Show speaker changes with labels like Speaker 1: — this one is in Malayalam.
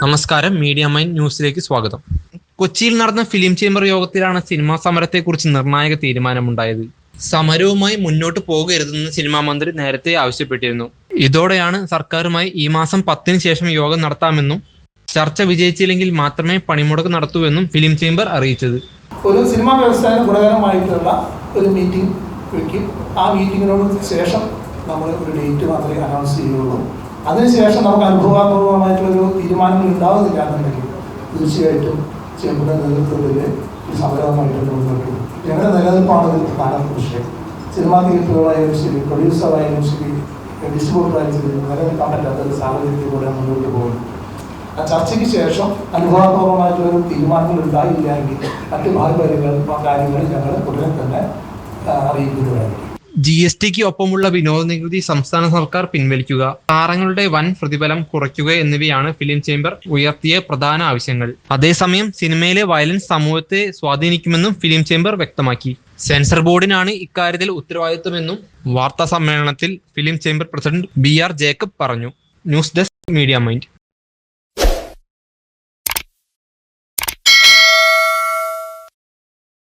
Speaker 1: നമസ്കാരം, മീഡിയ മൈൻഡ് ന്യൂസിലേക്ക് സ്വാഗതം. കൊച്ചിയിൽ നടന്ന ഫിലിം ചേംബർ യോഗത്തിലാണ് സിനിമാ സമരത്തെക്കുറിച്ച് നിർണായക തീരുമാനമുണ്ടായത്. സമരവുമായി മുന്നോട്ട് പോകരുതെന്ന് സിനിമാ മന്ത്രി നേരത്തെ ആവശ്യപ്പെട്ടിരുന്നു. ഇതോടെയാണ് സർക്കാരുമായി ഈ മാസം 10-ന് ശേഷം യോഗം നടത്താമെന്നും ചർച്ച വിജയിച്ചില്ലെങ്കിൽ മാത്രമേ പണിമുടക്ക് നടത്തൂവെന്നും ഫിലിം ചേംബർ അറിയിച്ചത്.
Speaker 2: ഒരു സിനിമാ വ്യവസായം ഗുണകരമായിട്ടുള്ള ഒരു മീറ്റിംഗ് വയ്ക്കും. ആ മീറ്റിങ്ങിനോട് ശേഷം നമ്മൾ ഒരു ഡേറ്റ് മാത്രമേ അനൗൺസ് ചെയ്യുള്ളൂ. അതിനുശേഷം നമുക്ക് അനുഭവപൂർവമായിട്ടുള്ളൊരു തീരുമാനങ്ങൾ ഉണ്ടാകുന്നില്ല എന്നുണ്ടെങ്കിൽ തീർച്ചയായിട്ടും ചേംബറിന്റെ നേതൃത്വത്തിൽ ഈ സമരവുമായിട്ട് മുന്നോട്ട് പോകും. ഞങ്ങളുടെ നിലനിൽപ്പാണ് ഒരു പ്രധാന വിഷയം. സിനിമാ തിയേറ്ററുകളായാലും ശരി, പ്രൊഡ്യൂസറായാലും ശരി, ഡിസ്ട്രിബ്യൂട്ടറായാലും ശരി, നിലനിൽക്കാൻ പറ്റാത്ത ഒരു സാഹചര്യത്തിൽ കൂടെ മുന്നോട്ട് പോകുന്നു. ആ ചർച്ചയ്ക്ക് ശേഷം അനുഭവപൂർവമായിട്ടുള്ളൊരു തീരുമാനങ്ങൾ ഉണ്ടായില്ല എങ്കിൽ മറ്റു കാര്യങ്ങൾ ഞങ്ങൾ ഉടനെ തന്നെ അറിയിക്കുന്നതായിരിക്കും.
Speaker 1: GSTക്ക് ഒപ്പമുള്ള വിനോദ നികുതി സംസ്ഥാന സർക്കാർ പിൻവലിക്കുക, താരങ്ങളുടെ വൻ പ്രതിഫലം കുറയ്ക്കുക എന്നിവയാണ് ഫിലിം ചേംബർ ഉയർത്തിയ പ്രധാന ആവശ്യങ്ങൾ. അതേസമയം സിനിമയിലെ വയലൻസ് സമൂഹത്തെ സ്വാധീനിക്കുമെന്നും ഫിലിം ചേംബർ വ്യക്തമാക്കി. സെൻസർ ബോർഡിനാണ് ഇക്കാര്യത്തിൽ ഉത്തരവാദിത്വമെന്നും വാർത്താ സമ്മേളനത്തിൽ film chamber president BR Jacob പറഞ്ഞു. News desk, media mind.